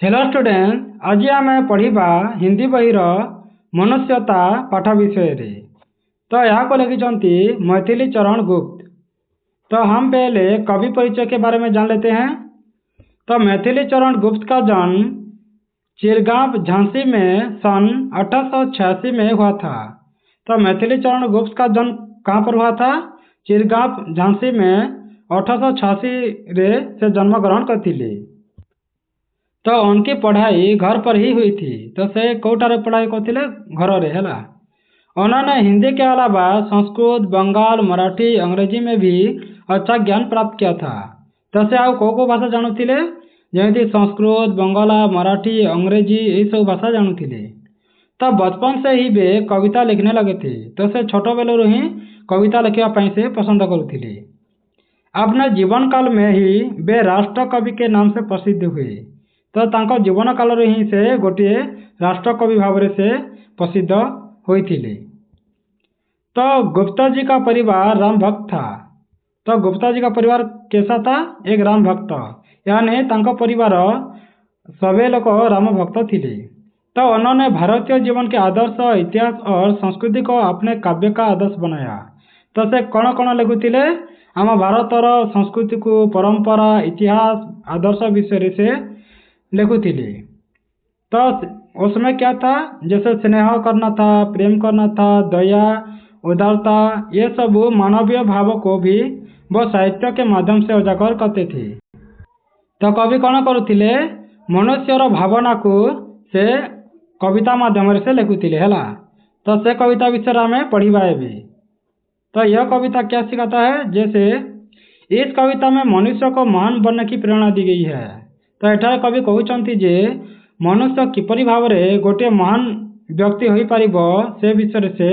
Hello student, आज आम पढ़ा हिंदी बहीर मनुष्यता पाठ विषय रे। तो यहाँ को लिखिं मैथिली चरण गुप्त। तो हम पहले कवि परिचय के बारे में जान लेते हैं। तो मैथिली चरण गुप्त का जन्म चिरगांव झांसी में सन 1886 में हुआ था। तो मैथिली चरण गुप्त का जन्म कहाँ पर हुआ था? चिरगांव झांसी में 1886 रे से जन्म ग्रहण करथिले। तो उनकी पढ़ाई घर पर ही हुई थी। तो से कोटारे पढ़ाई करथिले घर रे हैला। उन्होंने हिंदी के अलावा संस्कृत, बंगाल, मराठी, अंग्रेजी में भी अच्छा ज्ञान प्राप्त किया था। तो से आउ को भाषा जानुथिले? जेमती संस्कृत, बंगाला, मराठी, अंग्रेजी यही सब भाषा जानुथिले। तो बचपन से ही वे कविता लिखने लगे थे। तो से छोट बेलू ही कविता लिखा से पसंद करुथिले। अपने जीवन काल में ही वे राष्ट्र कवि के नाम से प्रसिद्ध हुए। तो तांको जीवन काल ही से गोटे राष्ट्र कवि भाव से प्रसिद्ध होइथिले। तो गुप्ता जी का परिवार राम भक्त था। तो गुप्ता जी का परिवार कैसा था? एक राम भक्त, यानी तांको परिवार सभी लोग राम भक्त थिले। तो उन्होंने भारतीय जीवन के आदर्श, इतिहास और संस्कृति को अपने काव्य का आदर्श बनाया। तो से कौन कौन लिखुथिले? आम भारतर संस्कृति को, परंपरा, इतिहास, आदर्श विषय से लिखुथिले। तो उसमें क्या था? जैसे स्नेह करना था, प्रेम करना था, दया, उदारता, ये सब मानवीय भाव को भी वो साहित्य के माध्यम से उजागर करते थे। तो कवि कौन करुथिले? मनुष्यर भावना को से कविता माध्यम से लिखुथिले हैला। तो से कविता विषय में पढ़िबा एबे। तो यह कविता क्या सिखाता है? जैसे इस कविता में मनुष्य को महान बनने की प्रेरणा दी गई है। तो एठारे कवि कहउचंती जे मनुष्य किपरि भाव रे गोटे महान व्यक्ति होई पारिबो से विषय से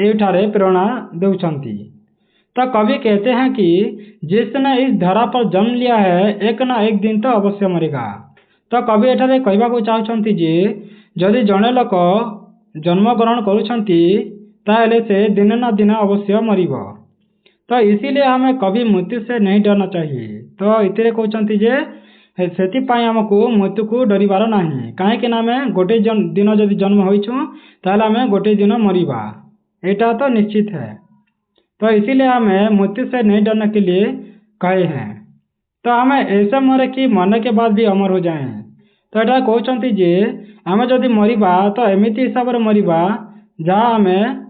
एठारे प्रेरणा देउछंती। तो कवि कहते हैं कि जिसने इस धरा पर जन्म लिया है, एक ना एक दिन तो अवश्य मरेगा। तो कवि एठारे कहबाकू चाहुछंती जे जदि जणे लोक जन्म ग्रहण करुछंती ताहेले से दिन ना दिन अवश्य मरिबो। तो इसीलिए हमें कभी मृत्यु से नहीं डरना चाहिए। तो इतने कहते जे से आमको मृत्यु को डरबार ना कहीं आम गोटे दिन जदि जन्म होइछु ताहले आम गोटे दिन मरिबा, एटा तो निश्चित है। तो इसीलिए हमें मृत्यु से नहीं डरने के लिए कहे हैं। तो हमें ऐसे मरे कि मरने के बाद भी अमर हो जाए। तो यहाँ कहते जे आम जदि मरिबा तो एमती हिसाब से मरिबा जहाँ आम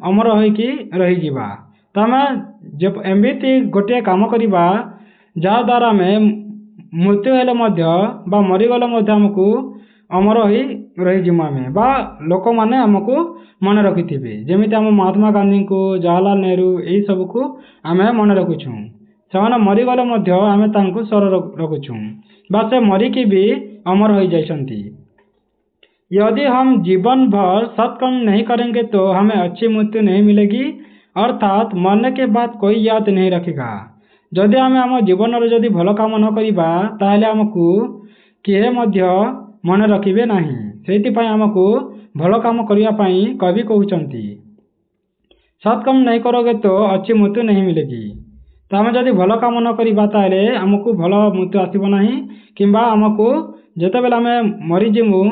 अमर होइकी रही जिबा। तो आम जब एमती गोटे काम करिबा जहाँ द्वारा आम मृत्यु हेले बा मरीगले आमको अमर हो रही जिमु आम बा लोक मैंने आमको मन रखिथिबे। जेमिति आम महात्मा गांधी को, जवाहरलाल नेहरू यही सब को आम मन रखुछुं। से मरीगले आम तांको स्वर रखुछुं बा से मरिकी भी अमर हो जाइछंती। यदि हम जीवन भर सत्कर्म नहीं करेंगे तो हमें अच्छी मृत्यु नहीं मिलेगी, अर्थात मरने के बाद कोई याद नहीं रखेगा। जदि आम आम जीवन में जदि भल काम न करिबा ताहेले आमको किए मध्य मन रखिबे नहीं। सेइथिपाई आमको भल काम करिया पई कवि कहउचंती सत्कर्म नहीं करोगे तो अच्छी मृत्यु नहीं मिलेगी। तो आम जदि भल काम न करिबा ताहेले आमको भल मृत्यु आसिबो नहीं, किंबा आमको जेतेबेले आम मरीजिमु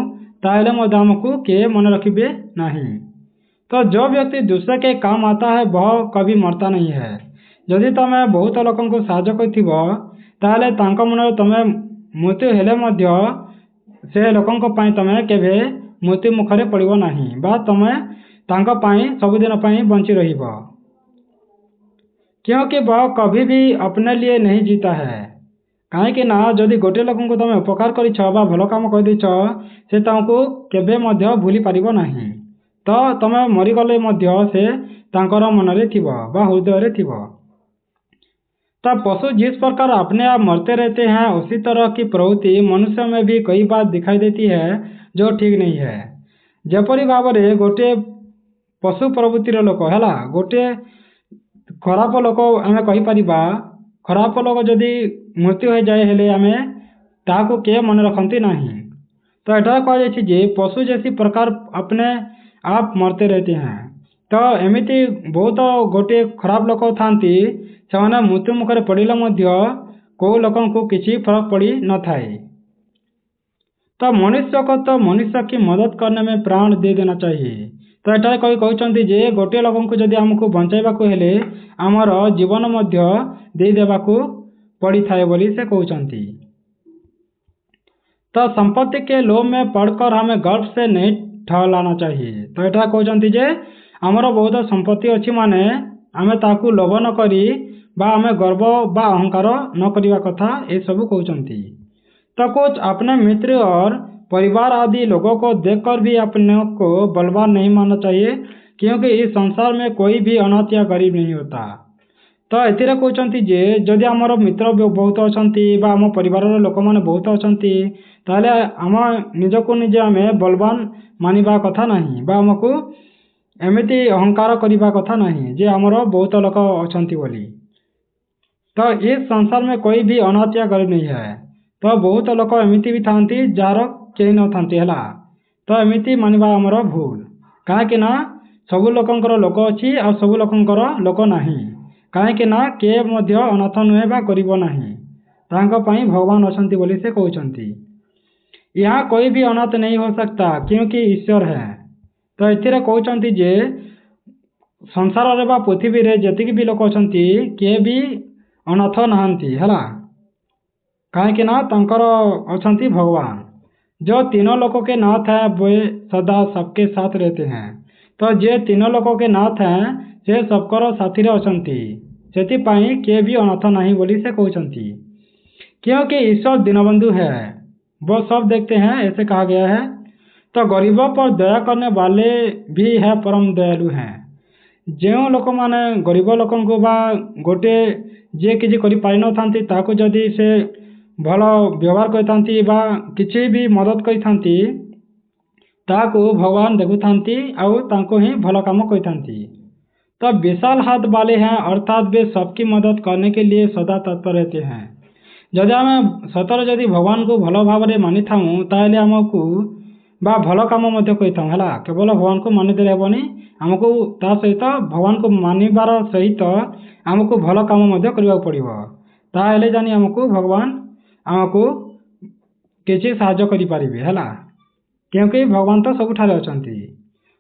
ताहेले मध्य आमको किए मन रखिबे नहीं। तो जो व्यक्ति दूसरे के काम आता है वह कभी मरता नहीं है। जदि तुम बहुत लोगों को साहाय्य करथिबो ताहेले तांको मन तुम मृत्यु हेले मध्य से लोकों पई तुम केबे मृत्यु मुखरे पड़िबो नहीं, बा तुम तांको पई सबुदिन पई बंची रहिबो। क्योंकि वह कभी भी अपने लिए नहीं जीता है। कहीं ना जदि गोटे लोक को तुम उपकार करिछ बा भल काम कर देछ से तुमको केबे मध्य भूली पारिबो नहीं। तो तुम मरीगले मध्य से तांकर मन रे थिबो बा हृदय रे थिबो। तो पशु जिस प्रकार अपने आप मरते रहते हैं, उसी तरह की प्रवृत्ति मनुष्य में भी कई बार दिखाई देती है जो ठीक नहीं है। जपरी भाव में गोटे पशु प्रवृत्तिर लोक है गोटे खराब लोक आम कहीपर खराब लोक जदि मृत्यु हो जाए हेले आम ताको किए मन रखती नहीं। तो यहाँ कहुए पशु जैसी प्रकार अपने आप मरते रहते हैं। तो एमती बहुत गोटे खराब लोक थांती से मृत्यु मुखर पड़े को लोक को किसी फरक पड़ी न थाए। तो मनुष्य को तो मनुष्य की मदद करने में प्राण दे देना चाहिए। तो एटारे कवि कहते जे गोटे लोक को जदि आमको बंचाइबाकू हेले आमर जीवन मध्य दे देबाकू पड़ी थाए बोली से कहते। तो संपत्ति के लोभ में पड़कर हमें गर्व से नहीं ठहराना चाहिए। तो एटा कहते जे आमर बहुत संपत्ति अच्छी माने आमे ताकू लोभ न करी बा आमे गर्व बा अहंकार न करिवा कथा ये सब कहते। तो कुछ अपने मित्र और परिवार आदि लोगों को देखकर भी अपने को बलवान नहीं मानना चाहिए, क्योंकि इस संसार में कोई भी अनाथ या गरीब नहीं होता। तो एथिरे कहते जे जदि आमर मित्र बहुत अछंती बा आम परिवार लोक मैंने बहुत अछंती ताले आम निजको निजे आमे बलवान मानिबा कथा नहीं बा आमको एमिति अहंकार करिबा कथा नहीं जे आमर बहुत लोक अछंती बोली। तो इस संसार में कोई भी अनाथ या गरीब नहीं है। तो बहुत लोक एमिति भी थांती जार केही न थांती हैला। तो एमिति मानिबा आमर भूल, काहेकि ना सबु लोकंकर लोक अछि आ सबु लोकंकर लोक नाही, काहेकि ना के मध्य अनाथ नुहे बा गरीब नाही, तांको पई भगवान अछंती बोली से कहउछंती। यहाँ कोई भी अनाथ नहीं हो सकता क्योंकि ईश्वर है। तो एथिरे कहउछंती जे संसार रे बा पृथ्वी रे जतिक भी लोक अछंती के भी अनाथ नहांती हैला, काहेकि ना तांकर अछंती भगवान जो तीनों लोगों के नाथ हैं वे सदा सबके साथ रहते हैं। तो जे तीनों लोगों के नाथ हैं से सबकर साथी रे अछंती, सेतिपाई के भी अनाथ नहीं बोली से कहउछंती, क्योंकि ईश्वर दीनबंधु है, वो सब देखते हैं ऐसे कहा गया है। तो गरीबों पर दया करने वाले भी है परम दयालु हैं। जो लोक माने गरीब लोक को बा गोटे जे किसी करि पारि न थांती ताको जदि से भल व्यवहार करथांती बा किसी भी मदद करथांती ताको भगवान देखुथांती और तांको ही भल काम करथांती। तो विशाल हाथ वाले हैं, अर्थात वे सबकी मदद करने के लिए सदा तत्पर रहते हैं। जदि आम सतर जदि भगवान को भल भाव में मानि थाऊ ताहले आमको बा भल काम मध्य करिथाऊ हैला। केवल भगवान को मानि देले हेबनी, आमको ता सहित भगवान को मानिबार सहित आमको भल काम मध्य करिबा पड़िबो, ताहले जानी आमको भगवान आमको किसी साहाय्य करि पारिबे हैला, क्योंकि भगवान तो सबुठारे अछंती।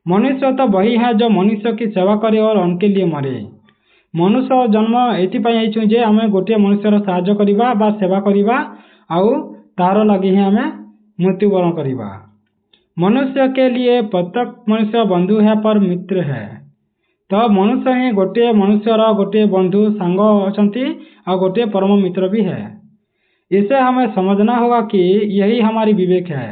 मनुष्य तो वही है जो मनुष्य की सेवा करे और उनके लिए मरे। मनुष्य जन्म एथिपाई आइछु जे आमे गोटे मनुष्यर साहाय्य करिबा बा सेवा करिबा आउ तार लागि ही आमे मृत्युवरण करिबा। मनुष्य के लिए प्रत्येक मनुष्य बंधु है पर मित्र है। तो मनुष्य ही गोटे मनुष्यर गोटे बंधु सांग अछंती और गोटे परम मित्र भी है। इसे हमें समझना होगा कि यही हमारी विवेक है।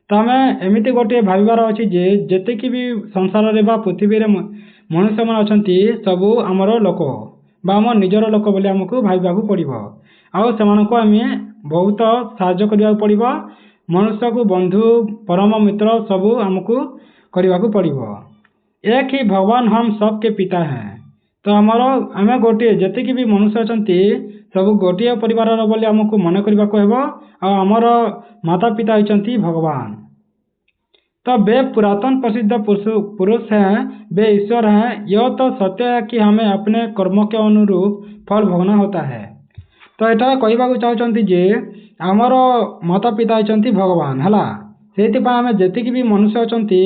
तो हमें एमिति गोटे भाविबार अछि जे जेतेकी भी संसार रे बा पृथ्वी रे मनुष्य मन अछंती सबु हमर लोक बा हम निजर लोक बोली हमको भाविबाकू पड़िबो आ सेमानको आमे बहुत साहाय्य करिबाकू पड़िबो। मनुष्य को बंधु परम मित्र सबु हमको करिबाकू पड़िबो। एक ही भगवान हम सबके पिता हैं। तो हमरो आमे गोटे जेतेकी भी मनुष्य अछंती सब गोटे परिवार बोली आमको मन करबाकू हेबो आ हमर माता पिता होइछंती भगवान। तो वे पुरातन प्रसिद्ध पुरुष हैं, वे ईश्वर हैं। यह तो सत्य है कि हमें अपने कर्मों के अनुरूप फल भोगना होता है। तो एटा कहबाकू चाहछंती जे हमर माता पिता होइछंती भगवान हैला, सेतिपा हमें जेतिकी भी मनुष्य अछंती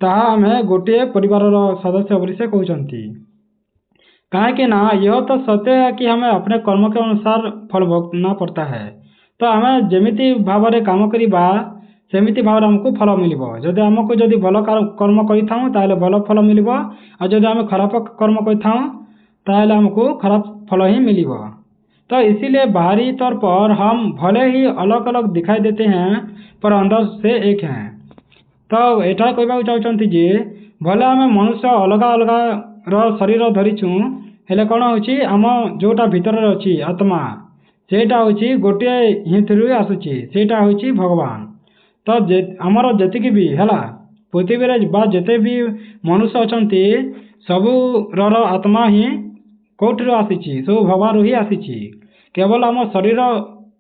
ताहा हमें गोटे परिवार सदस्य बोली से कहछंती। काहेकि ना यह तो सत्य है कि हमें अपने कर्म के अनुसार फल भोगना पड़ता है। तो हमें जेमिति भाव रे काम करिबा सेमिति भाव हमको फल मिलिबो। जदि हमको जदि भल कर्म करिथाऊ ताहले भल फल मिलिबो आ जदि हम खराब कर्म करिथाऊ ताहले हमको खराब फल ही मिलिबो। तो इसीलिए बाहरी तौर पर हम भले ही अलग अलग दिखाई देते हैं पर अंदर से एक हैं। तो एटा कहबाकू चाहछंती जे भले आम मनुष्य अलग अलग शरीर धरिछु हेले कौन होची आम जोटा भीतर अच्छी आत्मा सेटा होची गोटे हिथुरु आसुची सेटा होची भगवान। तो आमर जेतिकी भी हैला पृथ्वी रे बा जेते भी मनुष्य अछंती सबु आत्मा ही कोठिरो आसीची सब भगवान रो ही आसीची। केवल आम शरीर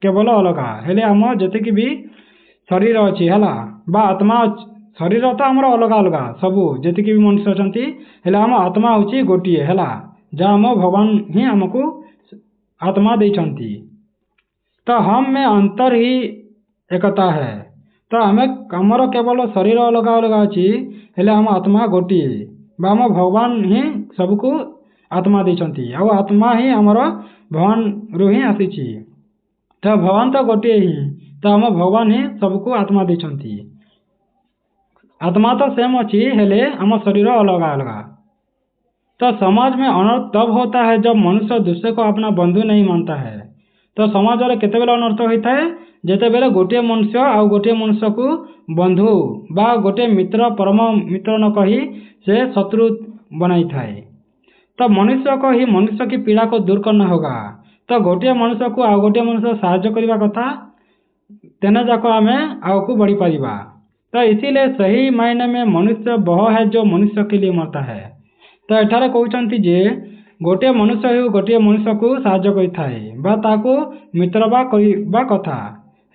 केवल अलग हेले आम जेतिकी भी शरीर अच्छी हैला बा आत्मा शरीर तो आमर अलग अलग सबू जेतिकी भी मनुष्य अछंती हेले आम आत्मा होची गोटिए हैला जा आम भगवान ही हमको आत्मा देइछंती। तो हम में अंतर ही एकता है। तो आम आमर केवल शरीर अलग अलग अच्छी हेले आम आत्मा गोटे बा आम भगवान ही सबको आत्मा देते आत्मा ही आमर भगवान रु ही आसी तो भगवान तो गोटे ही तो आम भगवान ही सबको आत्मा देते आत्मा तो सेम अच्छी हेले आम शरीर अलग अलग। तो समाज में अनर्थ तब होता है जब मनुष्य दूसरे को अपना बंधु नहीं मानता है। तो समाज में केतेबेले अनर्थ होता है जेते बेले गोटे मनुष्य आउ गोटे मनुष्य को बंधु बा गोटे मित्र परम मित्र न कही से शत्रु बनाई थाए। तो मनुष्य को ही मनुष्य की पीड़ा को दूर करना होगा। तो गोटे मनुष्य को आउ गोटे मनुष्य साहाय्य करने कथा तेना जाक आम आग को बढ़ी पारिबा। तो इसीलिए सही मायने में मनुष्य वह है जो मनुष्य के लिए मरता है। तो एठारे कहते जे गोटे मनुष्य ही गोटे मनुष्य को साहाय्य करिथाए बा ताको मित्र बा कथा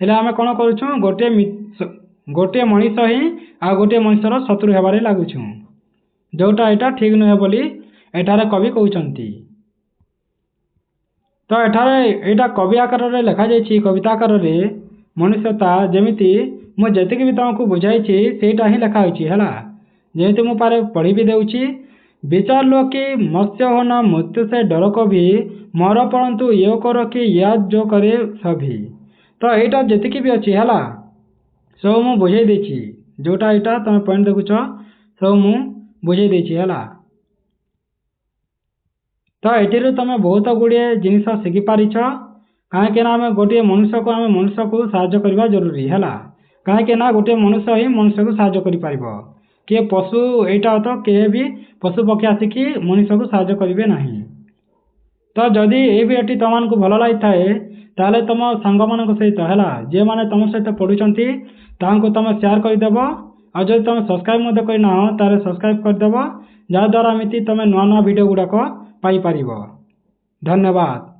हेले आमे कोन करूछु गोटे मनुष्य ही आ गोटे मनुष्यर शत्रु हेबारे लागुछु जोटा एटा ठीक नुहे बोली एठारे कवि कहउचंती। तो एठारे एटा कवि आकार रे लिखा जायछि कविता आकार रे मनुष्यता जेमिति मु जतिक भी तुमको बुझाइछि सेटा ही लिखा होछि हला जेमिति मु पारे पढ़ी भी देउछि। विचार लो कि मत्स्य होना मृत्यु से डर कभी मर परंतु ये करो कि याद जो करे सभी। तो यहाँ जीक भी अच्छी है सब मु बुझे देछि जोटा यहाँ तुम पॉइंट देखुच सब मु बुझे देछि है। तो ये तुम बहुत गुड़े जिनिस शिखि पारिछ कहीं आम गोटे मनुष्य को आम मनुष्य को साहाय्य करवा जरूरी है कहीं गोटे मनुष्य ही मनुष्य को साहाय्य कर पारिबो किए पशु यहाँ तो किए भी पशु पक्षी आसिकी मनुष्य को साहाय्य करेंगे नहीं। तो जदि ये वीडियो तुमको भल लगी थाए ताले तुम सांग मान सहित है जे मैंने तुम सहित पढ़ुंट तुम शेयर करदेव और जब तुम सब्सक्राइब करना ताले सब्सक्राइब करदेव जहाँद्वारा एमती तुम नुआ नुआ वीडियो गुड़ाक पाइपर। धन्यवाद।